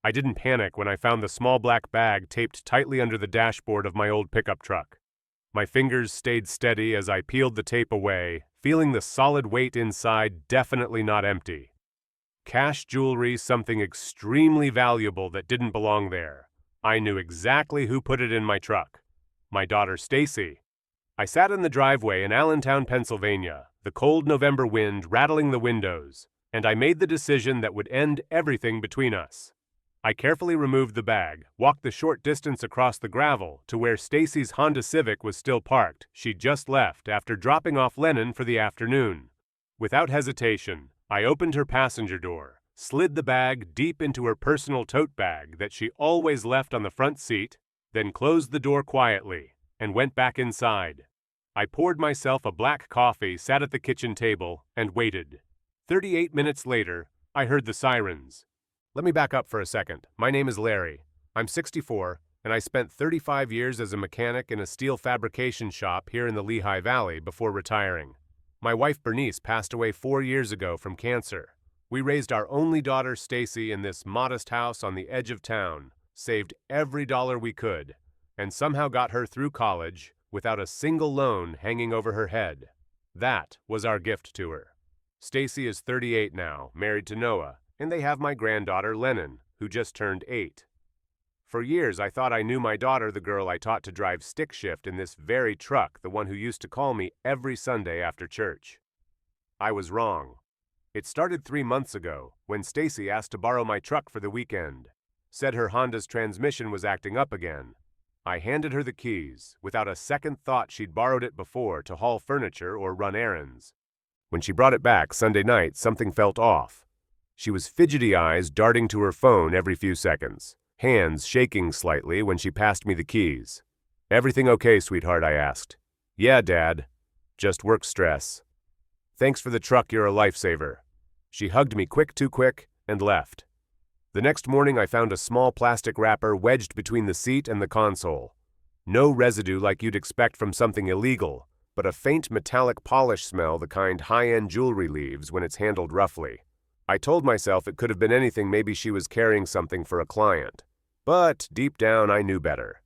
I didn't panic when I found the small black bag taped tightly under the dashboard of my old pickup truck. My fingers stayed steady as I peeled the tape away, feeling the solid weight inside definitely not empty. Cash jewelry, something extremely valuable that didn't belong there. I knew exactly who put it in my truck. My daughter Stacey. I sat in the driveway in Allentown, Pennsylvania, the cold November wind rattling the windows, and I made the decision that would end everything between us. I carefully removed the bag, walked the short distance across the gravel to where Stacey's Honda Civic was still parked. She'd just left after dropping off Lennon for the afternoon. Without hesitation, I opened her passenger door, slid the bag deep into her personal tote bag that she always left on the front seat, then closed the door quietly and went back inside. I poured myself a black coffee, sat at the kitchen table, and waited. 38 minutes later, I heard the sirens. Let me back up for a second. My name is Larry. I'm 64, and I spent 35 years as a mechanic in a steel fabrication shop here in the Lehigh Valley before retiring. My wife Bernice passed away 4 years ago from cancer. We raised our only daughter Stacey in this modest house on the edge of town, saved every dollar we could, and somehow got her through college without a single loan hanging over her head. That was our gift to her. Stacey is 38 now, married to Noah, and they have my granddaughter Lennon, who just turned 8. For years I thought I knew my daughter, the girl I taught to drive stick shift in this very truck, the one who used to call me every Sunday after church. I was wrong. It started 3 months ago, when Stacey asked to borrow my truck for the weekend. Said her Honda's transmission was acting up again. I handed her the keys, without a second thought she'd borrowed it before to haul furniture or run errands. When she brought it back Sunday night, something felt off. She was fidgety eyes darting to her phone every few seconds, hands shaking slightly when she passed me the keys. "Everything okay, sweetheart?" I asked. "Yeah, Dad. Just work stress." "Thanks for the truck, you're a lifesaver." She hugged me too quick, and left. The next morning I found a small plastic wrapper wedged between the seat and the console. No residue like you'd expect from something illegal, but a faint metallic polish smell, the kind high-end jewelry leaves when it's handled roughly. I told myself it could have been anything, maybe she was carrying something for a client. But deep down I knew better.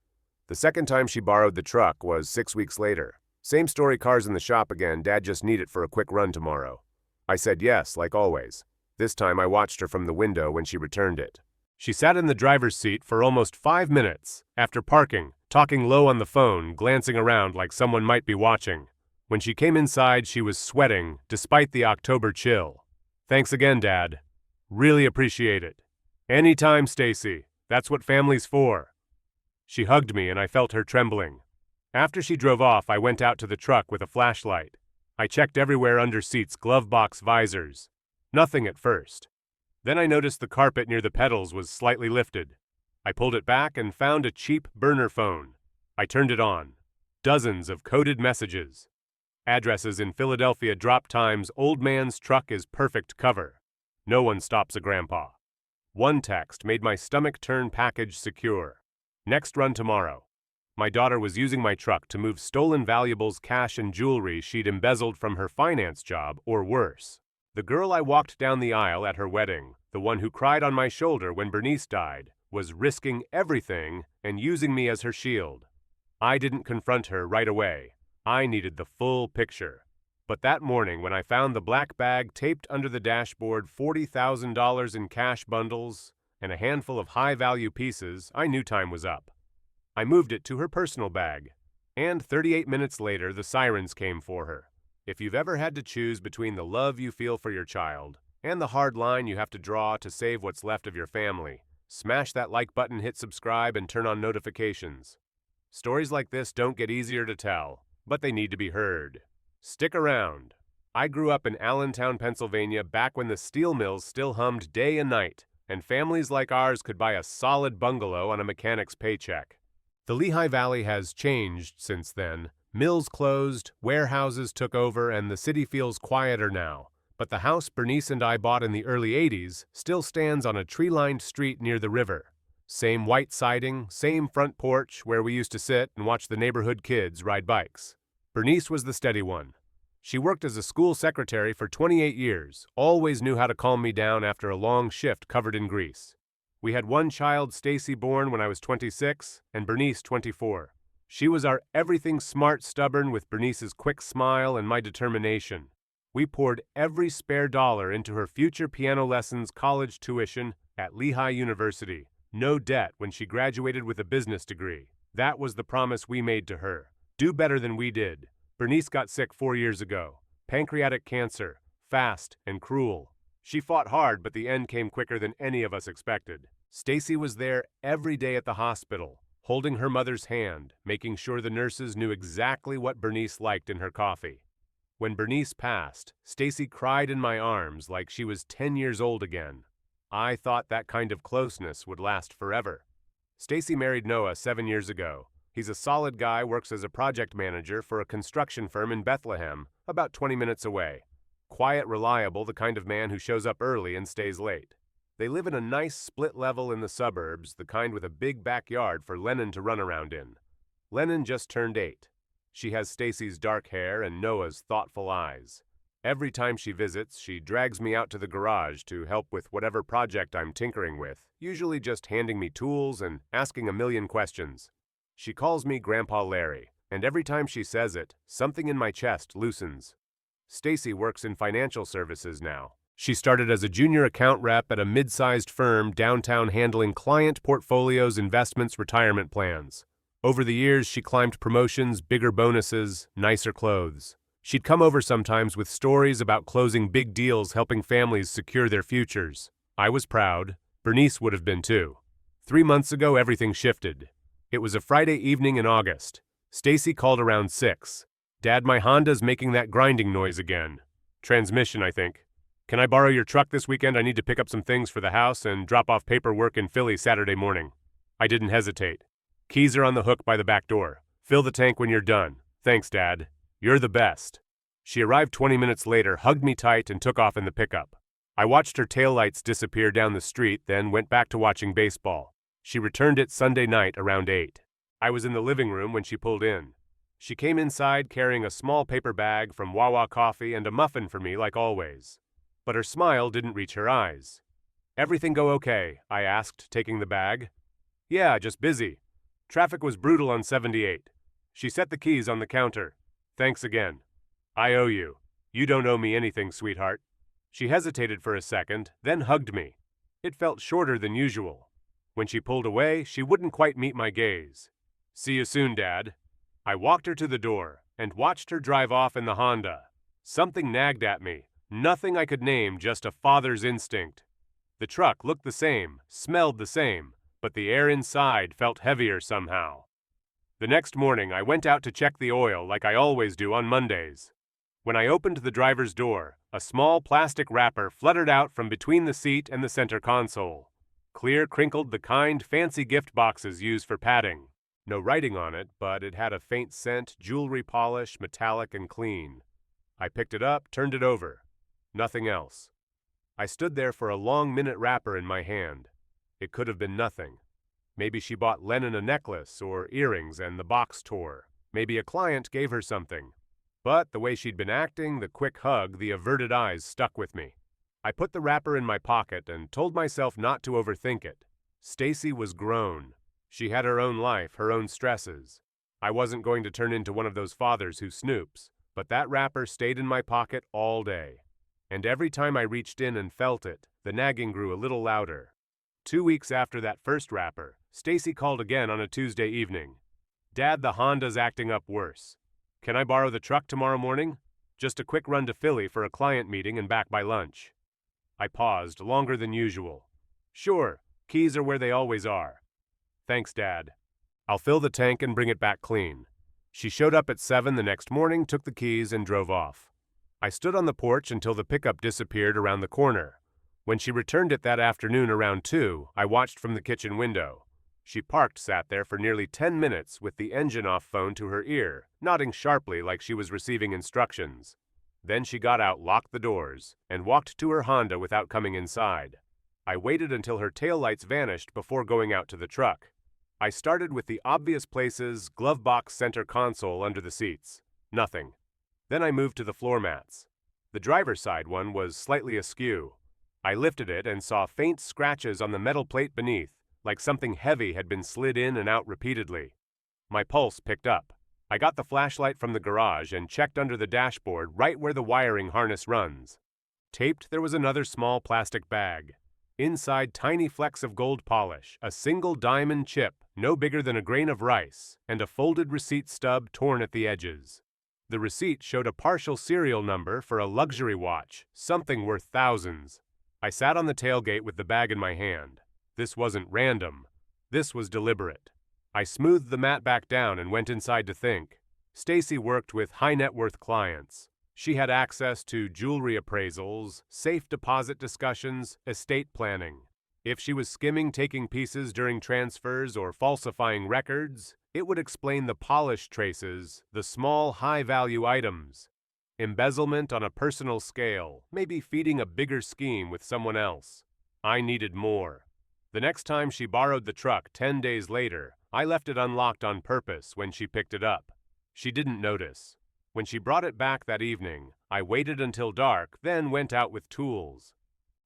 The second time she borrowed the truck was 6 weeks later. Same story, cars in the shop again, Dad just need it for a quick run tomorrow. I said yes, like always. This time I watched her from the window when she returned it. She sat in the driver's seat for almost 5 minutes, after parking, talking low on the phone, glancing around like someone might be watching. When she came inside, she was sweating, despite the October chill. "Thanks again, Dad. Really appreciate it." "Anytime, Stacey. That's what family's for." She hugged me and I felt her trembling. After she drove off, I went out to the truck with a flashlight. I checked everywhere, under seats, glove box, visors. Nothing at first. Then I noticed the carpet near the pedals was slightly lifted. I pulled it back and found a cheap burner phone. I turned it on. Dozens of coded messages. Addresses in Philadelphia, drop times, old man's truck is perfect cover. No one stops a grandpa. One text made my stomach turn, package secure. Next run tomorrow. My daughter was using my truck to move stolen valuables, cash, and jewelry she'd embezzled from her finance job, or worse. The girl I walked down the aisle at her wedding, the one who cried on my shoulder when Bernice died, was risking everything and using me as her shield. I didn't confront her right away. I needed the full picture. But that morning, when I found the black bag taped under the dashboard, $40,000 in cash bundles, and a handful of high-value pieces, I knew time was up. I moved it to her personal bag, and 38 minutes later, the sirens came for her. If you've ever had to choose between the love you feel for your child and the hard line you have to draw to save what's left of your family, smash that like button, hit subscribe, and turn on notifications. Stories like this don't get easier to tell, but they need to be heard. Stick around. I grew up in Allentown, Pennsylvania, back when the steel mills still hummed day and night, and families like ours could buy a solid bungalow on a mechanic's paycheck. The Lehigh Valley has changed since then. Mills closed, warehouses took over, and the city feels quieter now. But the house Bernice and I bought in the early 80s still stands on a tree-lined street near the river. Same white siding, same front porch where we used to sit and watch the neighborhood kids ride bikes. Bernice was the steady one. She worked as a school secretary for 28 years, always knew how to calm me down after a long shift covered in grease. We had one child, Stacey, born when I was 26, and Bernice, 24. She was our everything smart stubborn with Bernice's quick smile and my determination. We poured every spare dollar into her future piano lessons, college tuition at Lehigh University. No debt when she graduated with a business degree. That was the promise we made to her. Do better than we did. Bernice got sick 4 years ago. Pancreatic cancer. Fast and cruel. She fought hard, but the end came quicker than any of us expected. Stacey was there every day at the hospital, holding her mother's hand, making sure the nurses knew exactly what Bernice liked in her coffee. When Bernice passed, Stacey cried in my arms like she was 10 years old again. I thought that kind of closeness would last forever. Stacey married Noah 7 years ago. He's a solid guy, works as a project manager for a construction firm in Bethlehem, about 20 minutes away. Quiet, reliable, the kind of man who shows up early and stays late. They live in a nice split level in the suburbs, the kind with a big backyard for Lennon to run around in. Lennon just turned 8. She has Stacey's dark hair and Noah's thoughtful eyes. Every time she visits, she drags me out to the garage to help with whatever project I'm tinkering with, usually just handing me tools and asking a million questions. She calls me Grandpa Larry, and every time she says it, something in my chest loosens. Stacey works in financial services now. She started as a junior account rep at a mid-sized firm downtown handling client portfolios, investments, retirement plans. Over the years, she climbed promotions, bigger bonuses, nicer clothes. She'd come over sometimes with stories about closing big deals, helping families secure their futures. I was proud. Bernice would have been too. 3 months ago, everything shifted. It was a Friday evening in August. Stacey called around 6. Dad, my Honda's making that grinding noise again. Transmission, I think. Can I borrow your truck this weekend? I need to pick up some things for the house and drop off paperwork in Philly Saturday morning. I didn't hesitate. Keys are on the hook by the back door. Fill the tank when you're done. Thanks, Dad. You're the best. She arrived 20 minutes later, hugged me tight, and took off in the pickup. I watched her taillights disappear down the street, then went back to watching baseball. She returned it Sunday night around 8. I was in the living room when she pulled in. She came inside carrying a small paper bag from Wawa Coffee and a muffin for me like always. But her smile didn't reach her eyes. Everything go okay? I asked, taking the bag. Yeah, just busy. Traffic was brutal on 78. She set the keys on the counter. Thanks again. I owe you. You don't owe me anything, sweetheart. She hesitated for a second, then hugged me. It felt shorter than usual. When she pulled away, she wouldn't quite meet my gaze. See you soon, Dad. I walked her to the door and watched her drive off in the Honda. Something nagged at me. Nothing I could name, just a father's instinct. The truck looked the same, smelled the same, but the air inside felt heavier somehow. The next morning, I went out to check the oil like I always do on Mondays. When I opened the driver's door, a small plastic wrapper fluttered out from between the seat and the center console. Clear, crinkled, the kind, fancy gift boxes used for padding. No writing on it, but it had a faint scent, jewelry polish, metallic and clean. I picked it up, turned it over. Nothing else. I stood there for a long minute, wrapper in my hand. It could have been nothing. Maybe she bought Lennon a necklace or earrings and the box tore. Maybe a client gave her something. But the way she'd been acting, the quick hug, the averted eyes stuck with me. I put the wrapper in my pocket and told myself not to overthink it. Stacey was grown. She had her own life, her own stresses. I wasn't going to turn into one of those fathers who snoops, but that wrapper stayed in my pocket all day. And every time I reached in and felt it, the nagging grew a little louder. 2 weeks after that first wrapper, Stacey called again on a Tuesday evening. Dad, the Honda's acting up worse. Can I borrow the truck tomorrow morning? Just a quick run to Philly for a client meeting and back by lunch. I paused, longer than usual. Sure, keys are where they always are. Thanks, Dad. I'll fill the tank and bring it back clean. She showed up at 7 the next morning, took the keys, and drove off. I stood on the porch until the pickup disappeared around the corner. When she returned it that afternoon around 2, I watched from the kitchen window. She sat there for nearly 10 minutes with the engine-off phone to her ear, nodding sharply like she was receiving instructions. Then she got out, locked the doors, and walked to her Honda without coming inside. I waited until her taillights vanished before going out to the truck. I started with the obvious places, glove box, center console, under the seats. Nothing. Then I moved to the floor mats. The driver's side one was slightly askew. I lifted it and saw faint scratches on the metal plate beneath, like something heavy had been slid in and out repeatedly. My pulse picked up. I got the flashlight from the garage and checked under the dashboard right where the wiring harness runs. Taped, there was another small plastic bag. Inside, tiny flecks of gold polish, a single diamond chip, no bigger than a grain of rice, and a folded receipt stub torn at the edges. The receipt showed a partial serial number for a luxury watch, something worth thousands. I sat on the tailgate with the bag in my hand. This wasn't random. This was deliberate. I smoothed the mat back down and went inside to think. Stacey worked with high-net-worth clients. She had access to jewelry appraisals, safe deposit discussions, estate planning. If she was skimming taking pieces during transfers or falsifying records, it would explain the polish traces, the small high-value items. Embezzlement on a personal scale, maybe feeding a bigger scheme with someone else. I needed more. The next time she borrowed the truck 10 days later, I left it unlocked on purpose when she picked it up. She didn't notice. When she brought it back that evening, I waited until dark, then went out with tools.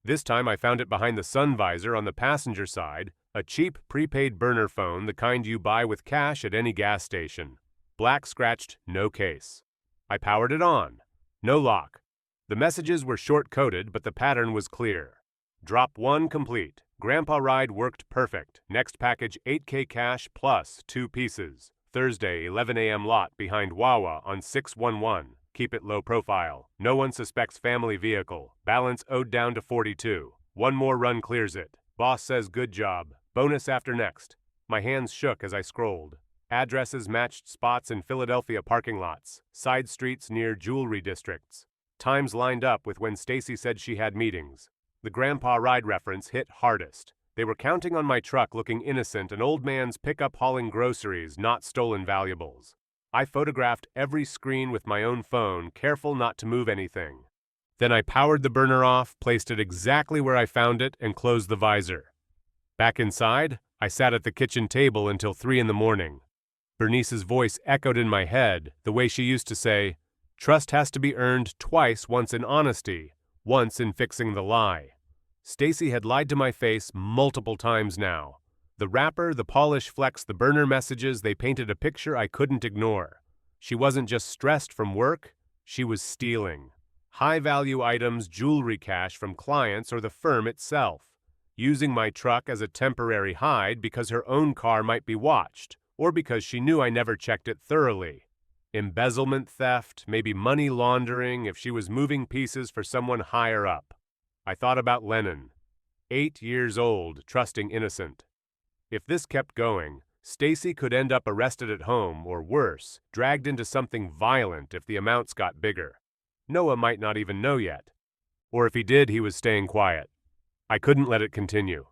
This time I found it behind the sun visor on the passenger side, a cheap prepaid burner phone, the kind you buy with cash at any gas station. Black scratched, no case. I powered it on. No lock. The messages were short-coded, but the pattern was clear. Drop 1 complete. Grandpa ride worked perfect. Next package 8K cash plus 2 pieces. Thursday, 11 a.m. lot behind Wawa on 611. Keep it low profile. No one suspects family vehicle. Balance owed down to 42. One more run clears it. Boss says good job. Bonus after next. My hands shook as I scrolled. Addresses matched spots in Philadelphia parking lots, side streets near jewelry districts. Times lined up with when Stacey said she had meetings. The grandpa ride reference hit hardest. They were counting on my truck looking innocent, an old man's pickup hauling groceries, not stolen valuables. I photographed every screen with my own phone, careful not to move anything. Then I powered the burner off, placed it exactly where I found it, and closed the visor. Back inside, I sat at the kitchen table until 3 in the morning. Bernice's voice echoed in my head, the way she used to say, "Trust has to be earned twice, once in honesty, once in fixing the lie." Stacey had lied to my face multiple times now. The wrapper, the polish flecks, the burner messages, they painted a picture I couldn't ignore. She wasn't just stressed from work, she was stealing. High-value items, jewelry cash from clients or the firm itself. Using my truck as a temporary hide because her own car might be watched, or because she knew I never checked it thoroughly. Embezzlement theft, maybe money laundering if she was moving pieces for someone higher up. I thought about Lennon. 8 years old, trusting innocent. If this kept going, Stacey could end up arrested at home, or worse, dragged into something violent if the amounts got bigger. Noah might not even know yet. Or if he did, he was staying quiet. I couldn't let it continue.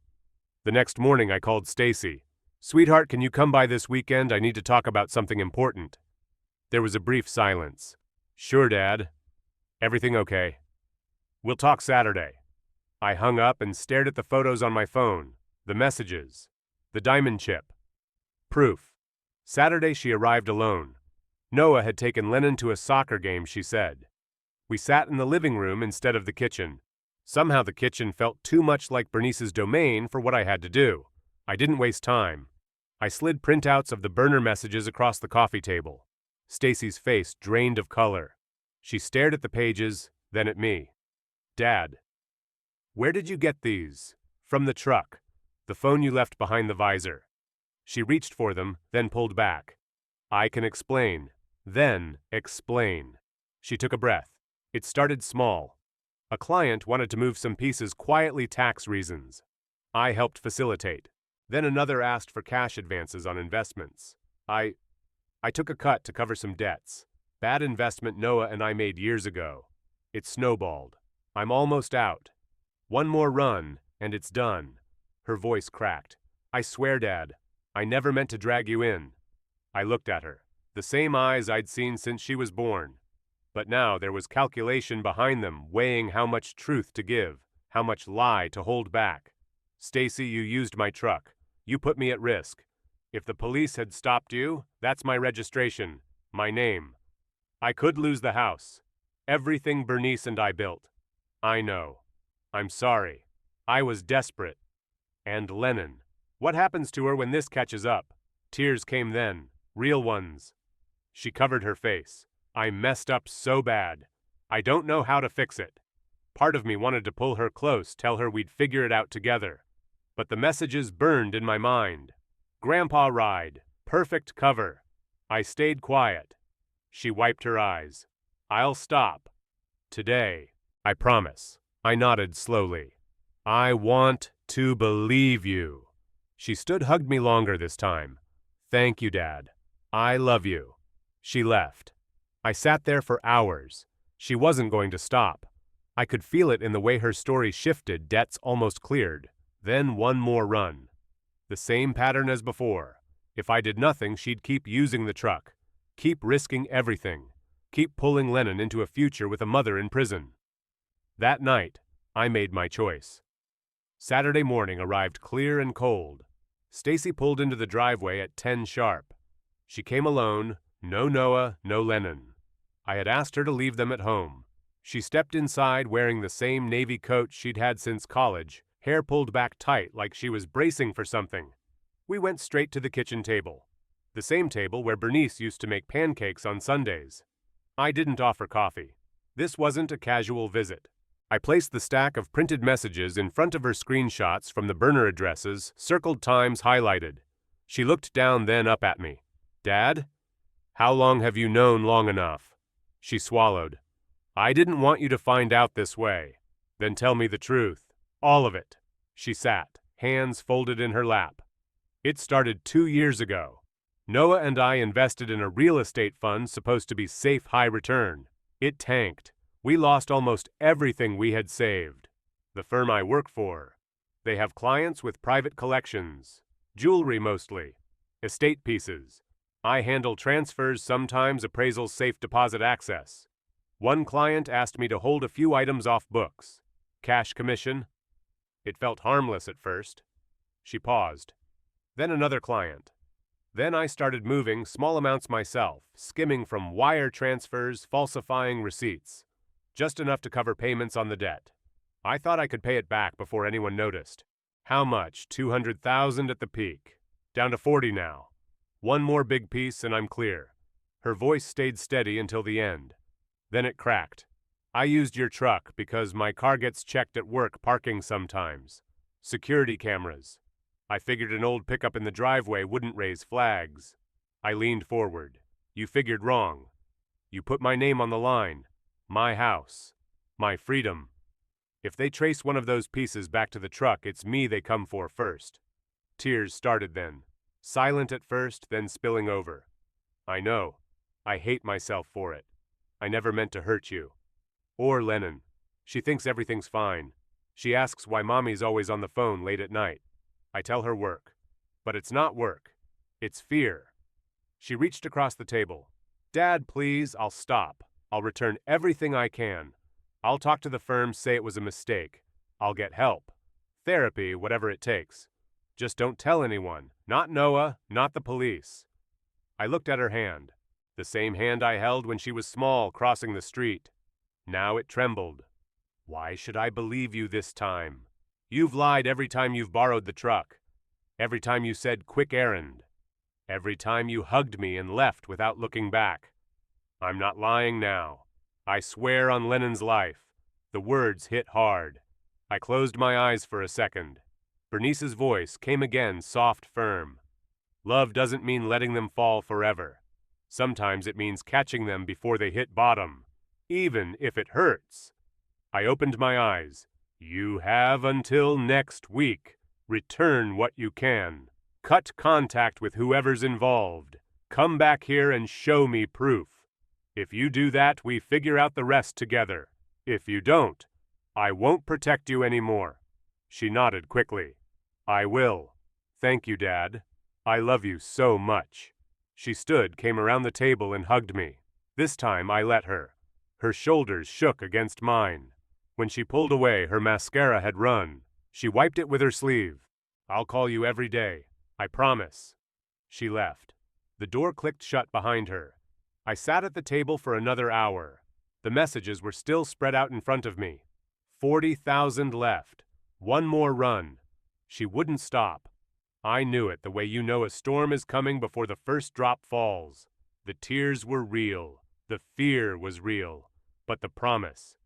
The next morning I called Stacey. "Sweetheart, can you come by this weekend? I need to talk about something important." There was a brief silence. "Sure, Dad. Everything okay? We'll talk Saturday." I hung up and stared at the photos on my phone, the messages, the diamond chip. Proof. Saturday she arrived alone. Noah had taken Lennon to a soccer game, she said. We sat in the living room instead of the kitchen. Somehow the kitchen felt too much like Bernice's domain for what I had to do. I didn't waste time. I slid printouts of the burner messages across the coffee table. Stacey's face drained of color. She stared at the pages, then at me. "Dad, where did you get these?" "From the truck. The phone you left behind the visor." She reached for them, then pulled back. "I can explain. Then explain." She took a breath. It started small. A client wanted to move some pieces quietly, tax reasons. I helped facilitate. Then another asked for cash advances on investments. I took a cut to cover some debts. Bad investment Noah and I made years ago. It snowballed. I'm almost out. One more run, and it's done. Her voice cracked. "I swear, Dad, I never meant to drag you in." I looked at her. The same eyes I'd seen since she was born. But now there was calculation behind them, weighing how much truth to give, how much lie to hold back. "Stacey, you used my truck. You put me at risk. If the police had stopped you, that's my registration, my name. I could lose the house. Everything Bernice and I built. I know." I'm sorry. I was desperate. And Lennon. What happens to her when this catches up? Tears came then, real ones. She covered her face. I messed up so bad. I don't know how to fix it. Part of me wanted to pull her close, tell her we'd figure it out together. But the messages burned in my mind. Grandpa ride. Perfect cover. I stayed quiet. She wiped her eyes. I'll stop. Today. I promise. I nodded slowly. I want to believe you. She hugged me longer this time. Thank you, Dad. I love you. She left. I sat there for hours. She wasn't going to stop. I could feel it in the way her story shifted, debts almost cleared. Then one more run. The same pattern as before. If I did nothing, she'd keep using the truck. Keep risking everything. Keep pulling Lennon into a future with a mother in prison. That night, I made my choice. Saturday morning arrived clear and cold. Stacey pulled into the driveway at 10 sharp. She came alone, no Noah, no Lennon. I had asked her to leave them at home. She stepped inside wearing the same navy coat she'd had since college, hair pulled back tight like she was bracing for something. We went straight to the kitchen table, the same table where Bernice used to make pancakes on Sundays. I didn't offer coffee. This wasn't a casual visit. I placed the stack of printed messages in front of her screenshots from the burner addresses, circled times highlighted. She looked down then up at me. Dad? How long have you known long enough? She swallowed. I didn't want you to find out this way. Then tell me the truth. All of it. She sat, hands folded in her lap. It started 2 years ago. Noah and I invested in a real estate fund supposed to be safe high return. It tanked. We lost almost everything we had saved. The firm I work for. They have clients with private collections. Jewelry mostly. Estate pieces. I handle transfers, sometimes appraisals, safe deposit access. One client asked me to hold a few items off books. Cash commission. It felt harmless at first. She paused. Then another client. Then I started moving small amounts myself, skimming from wire transfers, falsifying receipts. Just enough to cover payments on the debt. I thought I could pay it back before anyone noticed. How much? 200,000 at the peak. Down to 40 now. One more big piece and I'm clear. Her voice stayed steady until the end. Then it cracked. I used your truck because my car gets checked at work parking sometimes. Security cameras. I figured an old pickup in the driveway wouldn't raise flags. I leaned forward. You figured wrong. You put my name on the line. My house. My freedom. If they trace one of those pieces back to the truck, it's me they come for first. Tears started then. Silent at first, then spilling over. I know. I hate myself for it. I never meant to hurt you. Or Lennon. She thinks everything's fine. She asks why Mommy's always on the phone late at night. I tell her work. But it's not work. It's fear. She reached across the table. Dad, please, I'll stop. I'll return everything I can. I'll talk to the firm, say it was a mistake. I'll get help. Therapy, whatever it takes. Just don't tell anyone. Not Noah, not the police. I looked at her hand. The same hand I held when she was small, crossing the street. Now it trembled. Why should I believe you this time? You've lied every time you've borrowed the truck. Every time you said quick errand. Every time you hugged me and left without looking back. I'm not lying now. I swear on Lennon's life. The words hit hard. I closed my eyes for a second. Bernice's voice came again, soft, firm. Love doesn't mean letting them fall forever. Sometimes it means catching them before they hit bottom, even if it hurts. I opened my eyes. You have until next week. Return what you can. Cut contact with whoever's involved. Come back here and show me proof. If you do that, we figure out the rest together. If you don't, I won't protect you anymore. She nodded quickly. I will. Thank you, Dad. I love you so much. She stood, came around the table and hugged me. This time I let her. Her shoulders shook against mine. When she pulled away, her mascara had run. She wiped it with her sleeve. I'll call you every day. I promise. She left. The door clicked shut behind her. I sat at the table for another hour. The messages were still spread out in front of me. 40,000 left. One more run. She wouldn't stop. I knew it the way you know a storm is coming before the first drop falls. The tears were real. The fear was real. But the promise.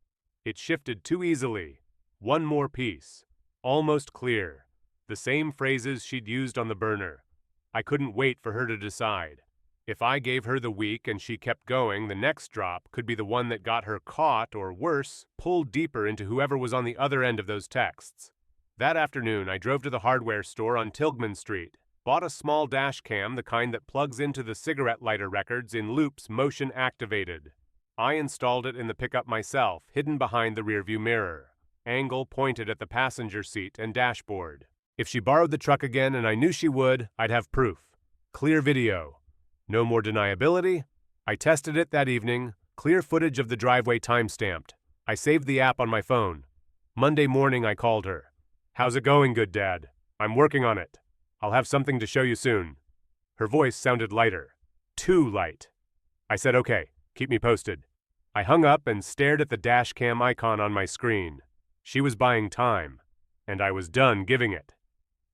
It shifted too easily. One more piece. Almost clear. The same phrases she'd used on the burner. I couldn't wait for her to decide. If I gave her the week and she kept going, the next drop could be the one that got her caught, or worse, pulled deeper into whoever was on the other end of those texts. That afternoon, I drove to the hardware store on Tilghman Street, bought a small dash cam, the kind that plugs into the cigarette lighter records in loops motion activated. I installed it in the pickup myself, hidden behind the rearview mirror. Angle pointed at the passenger seat and dashboard. If she borrowed the truck again, and I knew she would, I'd have proof. Clear video. No more deniability. I tested it that evening. Clear footage of the driveway time-stamped. I saved the app on my phone. Monday morning I called her. "How's it going, good dad? I'm working on it. I'll have something to show you soon." Her voice sounded lighter. Too light. I said, "Okay, keep me posted." I hung up and stared at the dash cam icon on my screen. She was buying time, and I was done giving it.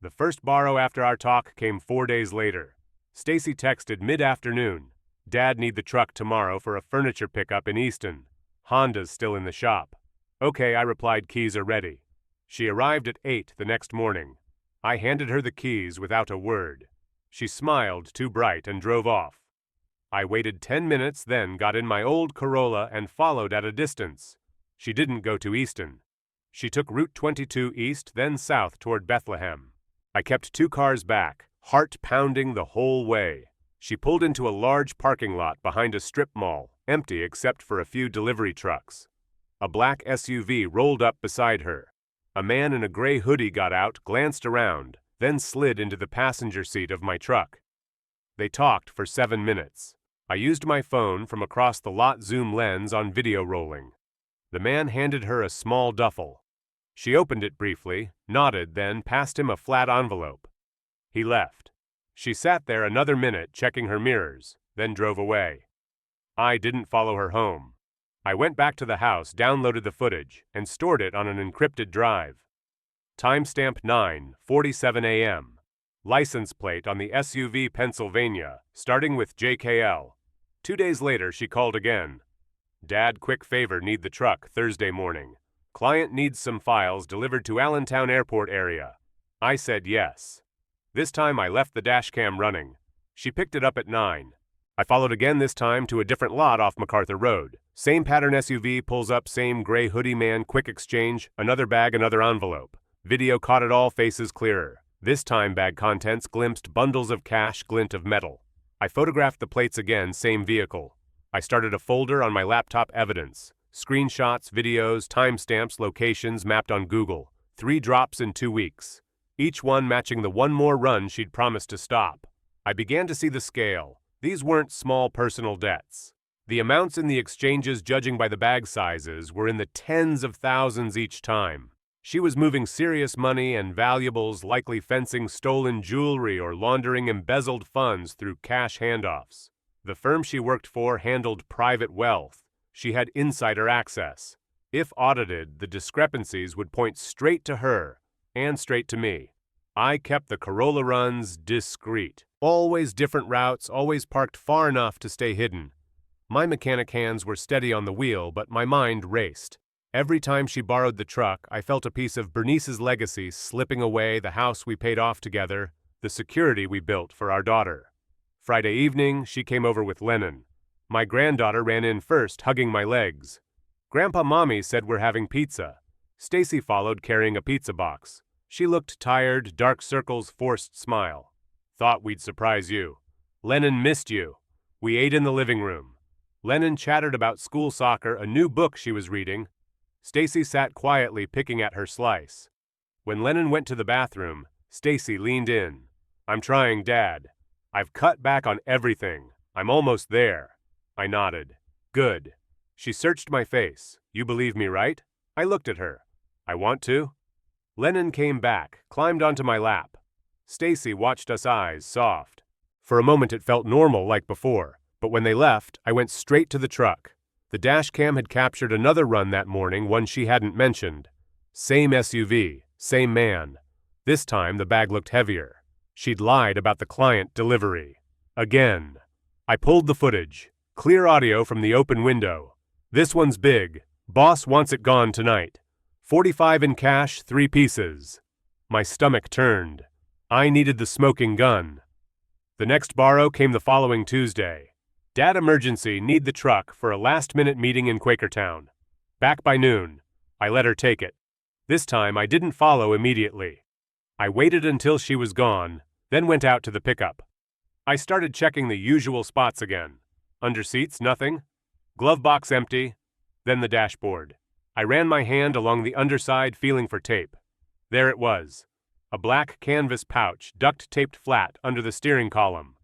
The first borrow after our talk came 4 days later. Stacey texted mid-afternoon. "Dad need the truck tomorrow for a furniture pickup in Easton. Honda's still in the shop." "Okay," I replied, "keys are ready." She arrived at 8 the next morning. I handed her the keys without a word. She smiled too bright and drove off. I waited 10 minutes, then got in my old Corolla and followed at a distance. She didn't go to Easton. She took Route 22 east, then south toward Bethlehem. I kept 2 cars back, heart pounding the whole way. She pulled into a large parking lot behind a strip mall, empty except for a few delivery trucks. A black SUV rolled up beside her. A man in a gray hoodie got out, glanced around, then slid into the passenger seat of my truck. They talked for 7 minutes. I used my phone from across the lot zoom lens on video rolling. The man handed her a small duffel. She opened it briefly, nodded, then passed him a flat envelope. He left. She sat there another minute checking her mirrors, then drove away. I didn't follow her home. I went back to the house, downloaded the footage, and stored it on an encrypted drive. Timestamp 9:47 a.m. License plate on the SUV Pennsylvania, starting with JKL. 2 days later, she called again. "Dad, quick favor, need the truck Thursday morning. Client needs some files delivered to Allentown Airport area." I said yes. This time I left the dashcam running. She picked it up at 9. I followed again, this time to a different lot off MacArthur Road. Same pattern SUV pulls up, same gray hoodie man, quick exchange, another bag, another envelope. Video caught it all, faces clearer. This time bag contents glimpsed bundles of cash, glint of metal. I photographed the plates again, same vehicle. I started a folder on my laptop, evidence. Screenshots, videos, timestamps, locations mapped on Google. 3 drops in 2 weeks. Each one matching the one more run she'd promised to stop. I began to see the scale. These weren't small personal debts. The amounts in the exchanges, judging by the bag sizes, were in the tens of thousands each time. She was moving serious money and valuables, likely fencing stolen jewelry or laundering embezzled funds through cash handoffs. The firm she worked for handled private wealth. She had insider access. If audited, the discrepancies would point straight to her, and straight to me. I kept the Corolla runs discreet. Always different routes, always parked far enough to stay hidden. My mechanic hands were steady on the wheel, but my mind raced. Every time she borrowed the truck, I felt a piece of Bernice's legacy slipping away, the house we paid off together, the security we built for our daughter. Friday evening, she came over with Lennon. My granddaughter ran in first, hugging my legs. "Grandpa, Mommy said we're having pizza." Stacey followed, carrying a pizza box. She looked tired, dark circles, forced smile. "Thought we'd surprise you. Lennon missed you." We ate in the living room. Lennon chattered about school soccer, a new book she was reading. Stacey sat quietly picking at her slice. When Lennon went to the bathroom, Stacey leaned in. "I'm trying, Dad. I've cut back on everything. I'm almost there." I nodded. "Good." She searched my face. "You believe me, right?" I looked at her. "I want to." Lennon came back, climbed onto my lap. Stacey watched us, eyes soft. For a moment it felt normal like before, but when they left, I went straight to the truck. The dash cam had captured another run that morning, one she hadn't mentioned. Same SUV, same man. This time the bag looked heavier. She'd lied about the client delivery. Again. I pulled the footage. Clear audio from the open window. This one's big. Boss wants it gone tonight. 45 in cash, 3 pieces. My stomach turned. I needed the smoking gun. The next borrow came the following Tuesday. Dad emergency, need the truck for a last-minute meeting in Quakertown. Back by noon. I let her take it. This time I didn't follow immediately. I waited until she was gone, then went out to the pickup. I started checking the usual spots again. Under seats, nothing. Glove box empty. Then the dashboard. I ran my hand along the underside, feeling for tape. There it was. A black canvas pouch, duct-taped flat under the steering column.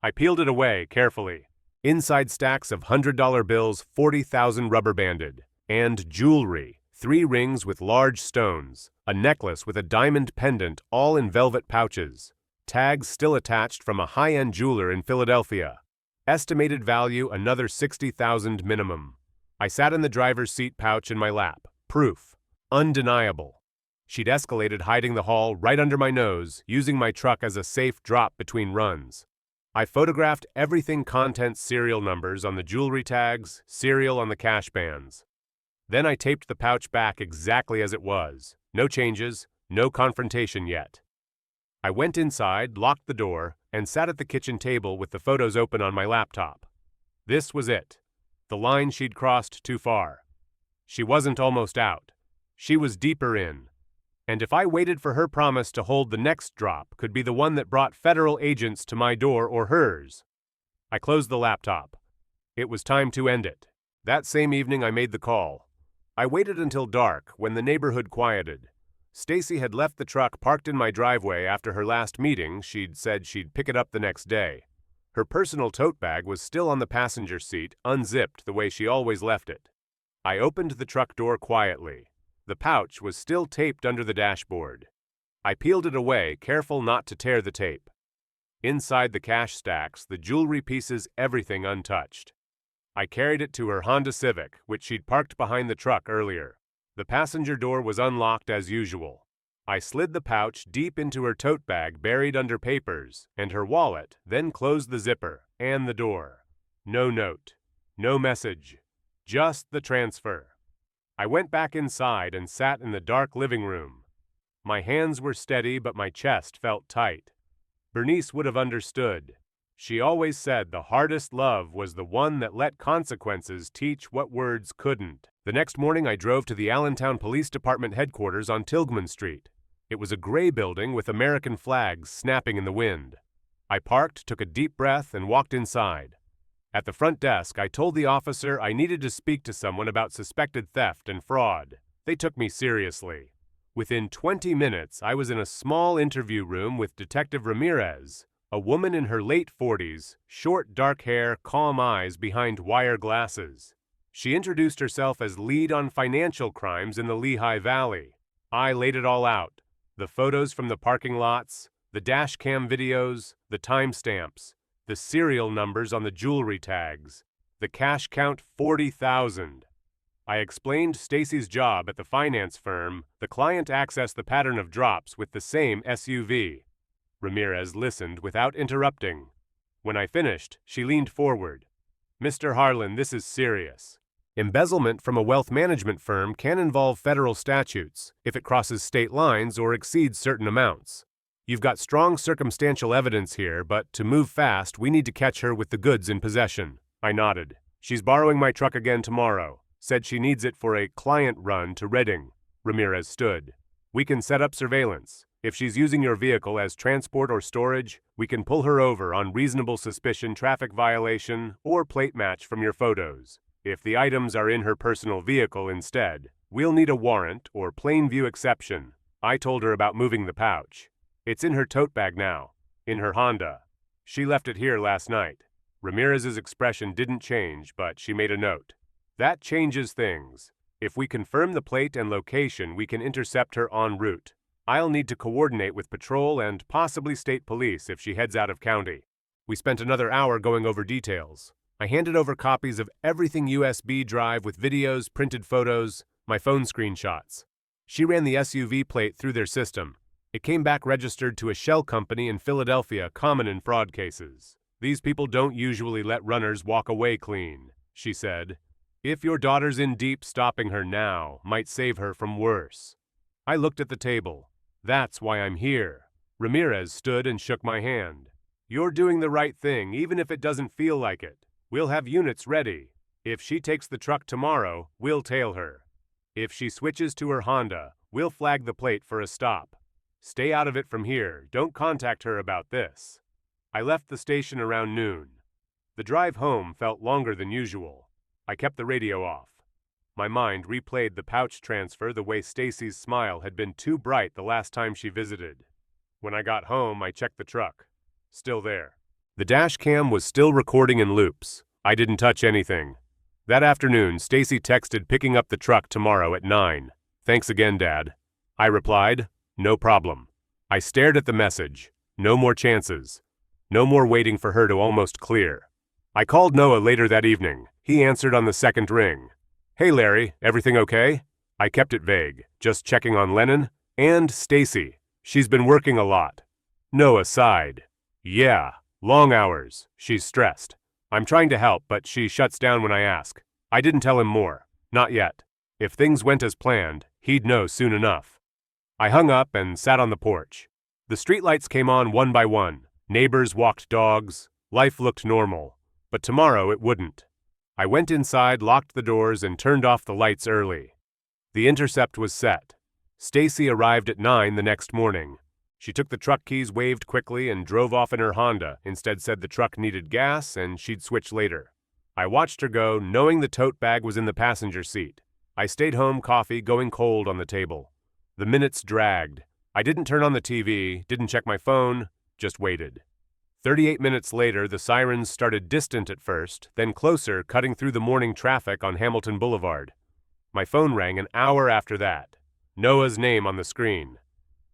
I peeled it away carefully. Inside stacks of $100 bills, 40,000 rubber-banded. And jewelry. 3 rings with large stones. A necklace with a diamond pendant, all in velvet pouches. Tags still attached from a high-end jeweler in Philadelphia. Estimated value another $60,000 minimum. I sat in the driver's seat, pouch in my lap. Proof. Undeniable. She'd escalated, hiding the haul right under my nose, using my truck as a safe drop between runs. I photographed everything, contents, serial numbers on the jewelry tags, serial on the cash bands. Then I taped the pouch back exactly as it was. No changes, no confrontation yet. I went inside, locked the door, and sat at the kitchen table with the photos open on my laptop. This was it. The line she'd crossed too far. She wasn't almost out. She was deeper in. And if I waited for her promise to hold, the next drop could be the one that brought federal agents to my door or hers. I closed the laptop. It was time to end it. That same evening I made the call. I waited until dark, when the neighborhood quieted. Stacey had left the truck parked in my driveway after her last meeting. She'd said she'd pick it up the next day. Her personal tote bag was still on the passenger seat, unzipped the way she always left it. I opened the truck door quietly. The pouch was still taped under the dashboard. I peeled it away, careful not to tear the tape. Inside the cash stacks, the jewelry pieces, everything untouched. I carried it to her Honda Civic, which she'd parked behind the truck earlier. The passenger door was unlocked as usual. I slid the pouch deep into her tote bag buried under papers and her wallet, then closed the zipper and the door. No note, no message, just the transfer. I went back inside and sat in the dark living room. My hands were steady, but my chest felt tight. Bernice would have understood. She always said the hardest love was the one that let consequences teach what words couldn't. The next morning I drove to the Allentown Police Department headquarters on Tilghman Street. It was a gray building with American flags snapping in the wind. I parked, took a deep breath, and walked inside. At the front desk, I told the officer I needed to speak to someone about suspected theft and fraud. They took me seriously. Within 20 minutes, I was in a small interview room with Detective Ramirez, a woman in her late 40s, short dark hair, calm eyes behind wire glasses. She introduced herself as lead on financial crimes in the Lehigh Valley. I laid it all out. The photos from the parking lots, the dash cam videos, the timestamps, the serial numbers on the jewelry tags, the cash count 40,000. I explained Stacey's job at the finance firm. The client accessed the pattern of drops with the same SUV. Ramirez listened without interrupting. When I finished, she leaned forward. "Mr. Harlan, this is serious. Embezzlement from a wealth management firm can involve federal statutes if it crosses state lines or exceeds certain amounts. You've got strong circumstantial evidence here, but to move fast, we need to catch her with the goods in possession." I nodded. "She's borrowing my truck again tomorrow. Said she needs it for a client run to Reading." Ramirez stood. "We can set up surveillance. If she's using your vehicle as transport or storage, we can pull her over on reasonable suspicion, traffic violation, or plate match from your photos. If the items are in her personal vehicle instead, we'll need a warrant or plain view exception." I told her about moving the pouch. "It's in her tote bag now, in her Honda. She left it here last night." Ramirez's expression didn't change, but she made a note. "That changes things. If we confirm the plate and location, we can intercept her en route. I'll need to coordinate with patrol and possibly state police if she heads out of county." We spent another hour going over details. I handed over copies of everything USB drive with videos, printed photos, my phone screenshots. She ran the SUV plate through their system. It came back registered to a shell company in Philadelphia, common in fraud cases. These people don't usually let runners walk away clean, she said. If your daughter's in deep, stopping her now might save her from worse. I looked at the table. That's why I'm here. Ramirez stood and shook my hand. You're doing the right thing, even if it doesn't feel like it. We'll have units ready. If she takes the truck tomorrow, we'll tail her. If she switches to her Honda, we'll flag the plate for a stop. Stay out of it from here. Don't contact her about this. I left the station around noon. The drive home felt longer than usual. I kept the radio off. My mind replayed the pouch transfer the way Stacey's smile had been too bright the last time she visited. When I got home, I checked the truck. Still there. The dash cam was still recording in loops. I didn't touch anything. That afternoon, Stacey texted picking up the truck tomorrow at 9. Thanks again, Dad. I replied, no problem. I stared at the message. No more chances. No more waiting for her to almost clear. I called Noah later that evening. He answered on the second ring. Hey Larry, everything okay? I kept it vague, just checking on Lennon and Stacey. She's been working a lot. Noah sighed. Yeah, long hours. She's stressed. I'm trying to help, but she shuts down when I ask. I didn't tell him more. Not yet. If things went as planned, he'd know soon enough. I hung up and sat on the porch. The streetlights came on one by one. Neighbors walked dogs. Life looked normal. But tomorrow it wouldn't. I went inside, locked the doors, and turned off the lights early. The intercept was set. Stacey arrived at 9 the next morning. She took the truck keys, waved quickly, and drove off in her Honda, instead said the truck needed gas and she'd switch later. I watched her go, knowing the tote bag was in the passenger seat. I stayed home, coffee going cold on the table. The minutes dragged. I didn't turn on the TV, didn't check my phone, just waited. 38 minutes later, the sirens started distant at first, then closer, cutting through the morning traffic on Hamilton Boulevard. My phone rang an hour after that. Noah's name on the screen.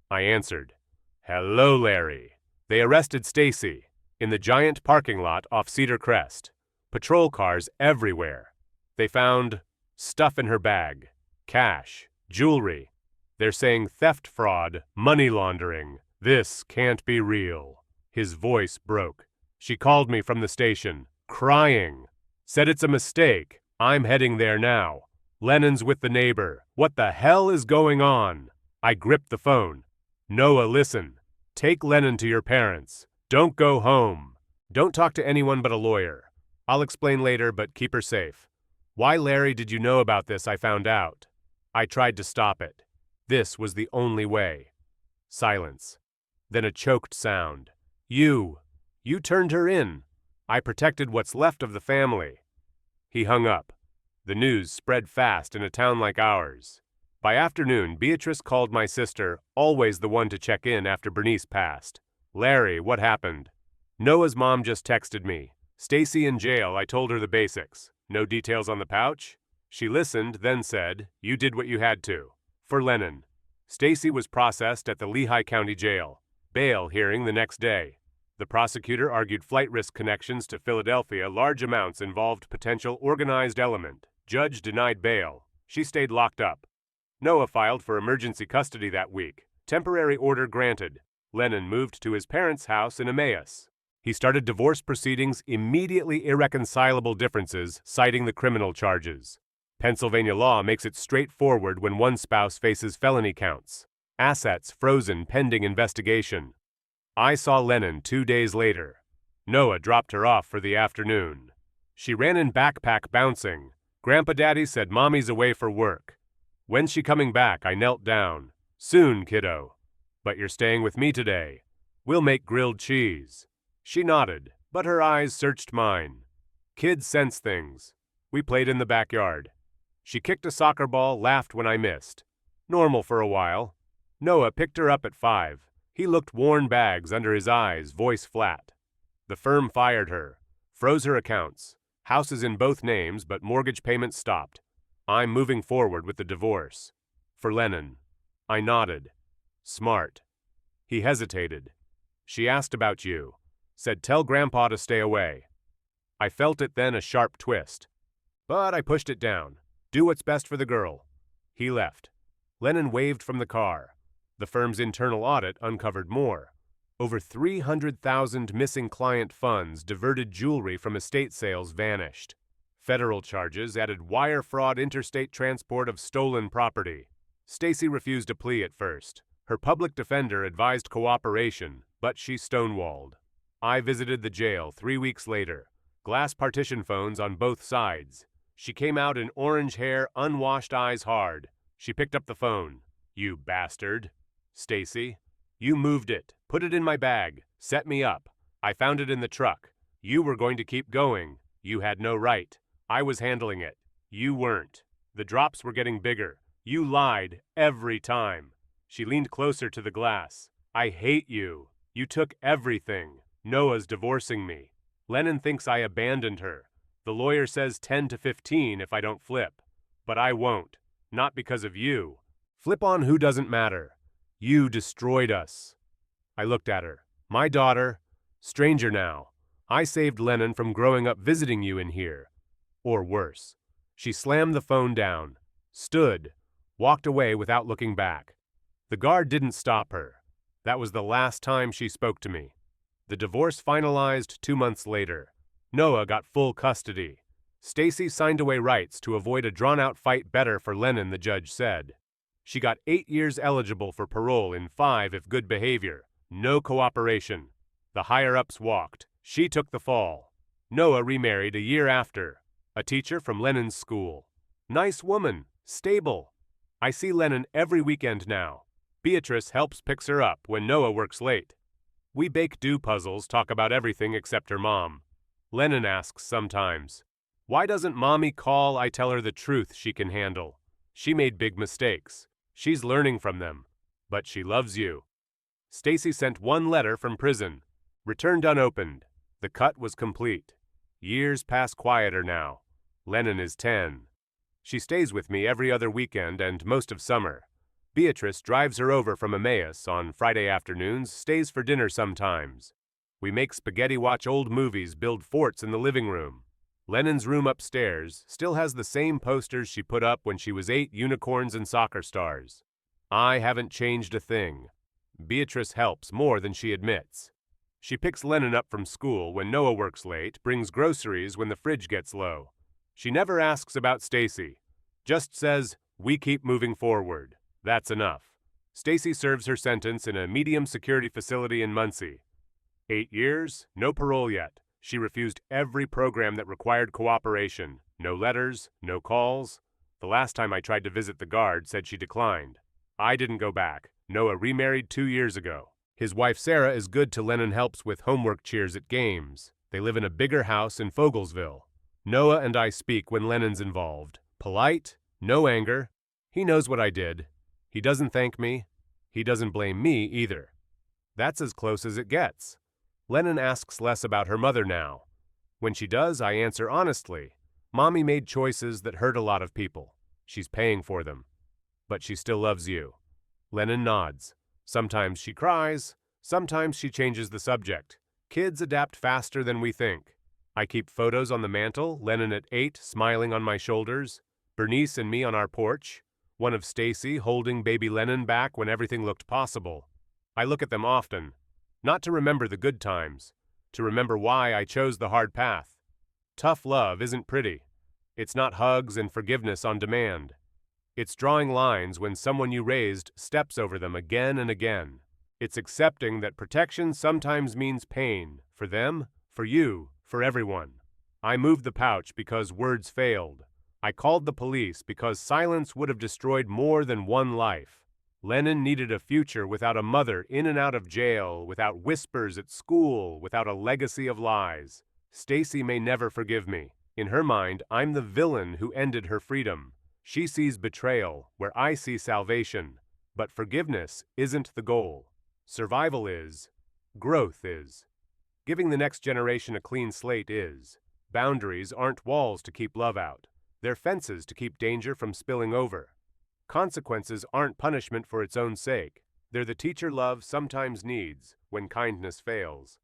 I answered. Hello, Larry. They arrested Stacey in the giant parking lot off Cedar Crest. Patrol cars everywhere. They found stuff in her bag. Cash. Jewelry. They're saying theft, fraud, money laundering. This can't be real. His voice broke. She called me from the station, crying. Said it's a mistake. I'm heading there now. Lennon's with the neighbor. What the hell is going on? I gripped the phone. Noah, listen. Take Lennon to your parents. Don't go home. Don't talk to anyone but a lawyer. I'll explain later, but keep her safe. Why, Larry, did you know about this? I found out. I tried to stop it. This was the only way. Silence. Then a choked sound. You turned her in. I protected what's left of the family. He hung up. The news spread fast in a town like ours. By afternoon, Beatrice called my sister, always the one to check in after Bernice passed. Larry, what happened? Noah's mom just texted me. Stacey in jail, I told her the basics. No details on the pouch? She listened, then said, you did what you had to. For Lennon. Stacey was processed at the Lehigh County Jail. Bail hearing the next day. The prosecutor argued flight risk connections to Philadelphia, large amounts involved potential organized element. Judge denied bail. She stayed locked up. Noah filed for emergency custody that week. Temporary order granted. Lennon moved to his parents' house in Emmaus. He started divorce proceedings, immediately irreconcilable differences, citing the criminal charges. Pennsylvania law makes it straightforward when one spouse faces felony counts. Assets frozen pending investigation. I saw Lennon 2 days later. Noah dropped her off for the afternoon. She ran in backpack bouncing. Grandpa Daddy said Mommy's away for work. When's she coming back? I knelt down. Soon, kiddo. But you're staying with me today. We'll make grilled cheese. She nodded, but her eyes searched mine. Kids sense things. We played in the backyard. She kicked a soccer ball, laughed when I missed. Normal for a while. Noah picked her up at 5. He looked worn bags under his eyes, voice flat. The firm fired her, froze her accounts. Houses in both names, but mortgage payments stopped. I'm moving forward with the divorce. For Lennon. I nodded. Smart. He hesitated. She asked about you. Said tell Grandpa to stay away. I felt it then, a sharp twist. But I pushed it down. Do what's best for the girl. He left. Lennon waved from the car. The firm's internal audit uncovered more. Over 300,000 missing client funds, diverted jewelry from estate sales vanished. Federal charges added wire fraud, interstate transport of stolen property. Stacey refused a plea at first. Her public defender advised cooperation, but she stonewalled. I visited the jail 3 weeks later. Glass partition phones on both sides. She came out in orange hair, unwashed eyes hard. She picked up the phone. You bastard. Stacey, you moved it, put it in my bag, set me up. I found it in the truck. You were going to keep going. You had no right. I was handling it. You weren't. The drops were getting bigger. You lied every time. She leaned closer to the glass. I hate you. You took everything. Noah's divorcing me. Lennon thinks I abandoned her. The lawyer says 10 to 15 if I don't flip. But I won't. Not because of you. Flip on who doesn't matter. You destroyed us. I looked at her. My daughter. Stranger now. I saved Lennon from growing up visiting you in here. Or worse. She slammed the phone down. Stood. Walked away without looking back. The guard didn't stop her. That was the last time she spoke to me. The divorce finalized 2 months later. Noah got full custody. Stacey signed away rights to avoid a drawn-out fight. Better for Lennon, the judge said. She got 8 years eligible for parole in 5 if good behavior. No cooperation. The higher-ups walked. She took the fall. Noah remarried a year after. A teacher from Lennon's school. Nice woman. Stable. I see Lennon every weekend now. Beatrice helps picks her up when Noah works late. We bake do puzzles, talk about everything except her mom. Lennon asks sometimes, why doesn't mommy call? I tell her the truth she can handle. She made big mistakes. She's learning from them. But she loves you. Stacey sent 1 letter from prison. Returned unopened. The cut was complete. Years pass quieter now. Lennon is 10. She stays with me every other weekend and most of summer. Beatrice drives her over from Emmaus on Friday afternoons, stays for dinner sometimes. We make spaghetti, watch old movies, build forts in the living room. Lennon's room upstairs still has the same posters she put up when she was 8, unicorns and soccer stars. I haven't changed a thing. Beatrice helps more than she admits. She picks Lennon up from school when Noah works late, brings groceries when the fridge gets low. She never asks about Stacey. Just says, we keep moving forward. That's enough. Stacey serves her sentence in a medium security facility in Muncie. 8 years, no parole yet. She refused every program that required cooperation. No letters, no calls. The last time I tried to visit the guard said she declined. I didn't go back. Noah remarried 2 years ago. His wife Sarah is good to Lennon, helps with homework cheers at games. They live in a bigger house in Fogelsville. Noah and I speak when Lennon's involved. Polite, no anger. He knows what I did. He doesn't thank me. He doesn't blame me either. That's as close as it gets. Lennon asks less about her mother now. When she does, I answer honestly. Mommy made choices that hurt a lot of people. She's paying for them. But she still loves you. Lennon nods. Sometimes she cries. Sometimes she changes the subject. Kids adapt faster than we think. I keep photos on the mantle, Lennon at 8 smiling on my shoulders, Bernice and me on our porch, one of Stacey holding baby Lennon back when everything looked possible. I look at them often, not to remember the good times, to remember why I chose the hard path. Tough love isn't pretty. It's not hugs and forgiveness on demand. It's drawing lines when someone you raised steps over them again and again. It's accepting that protection sometimes means pain, for them, for you, for everyone. I moved the pouch because words failed. I called the police because silence would have destroyed more than one life. Lennon needed a future without a mother in and out of jail, without whispers at school, without a legacy of lies. Stacey may never forgive me. In her mind, I'm the villain who ended her freedom. She sees betrayal, where I see salvation. But forgiveness isn't the goal. Survival is. Growth is. Giving the next generation a clean slate is. Boundaries aren't walls to keep love out. They're fences to keep danger from spilling over. Consequences aren't punishment for its own sake. They're the teacher love sometimes needs when kindness fails.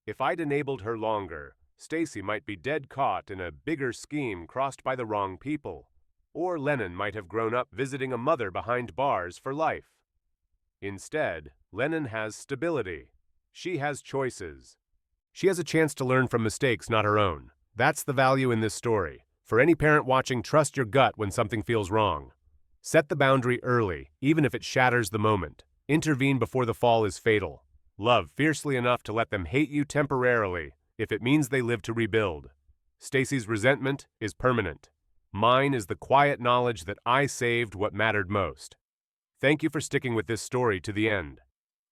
If I'd enabled her longer, Stacey might be dead caught in a bigger scheme crossed by the wrong people. Or Lennon might have grown up visiting a mother behind bars for life. Instead, Lennon has stability. She has choices. She has a chance to learn from mistakes not her own. That's the value in this story. For any parent watching, trust your gut when something feels wrong. Set the boundary early, even if it shatters the moment. Intervene before the fall is fatal. Love fiercely enough to let them hate you temporarily, if it means they live to rebuild. Stacey's resentment is permanent. Mine is the quiet knowledge that I saved what mattered most. Thank you for sticking with this story to the end.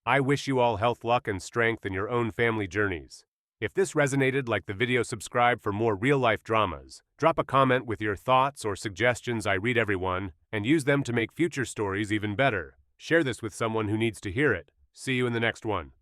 I wish you all health, luck, and strength in your own family journeys. If this resonated, like the video, subscribe for more real-life dramas. Drop a comment with your thoughts or suggestions. I read everyone, and use them to make future stories even better. Share this with someone who needs to hear it. See you in the next one.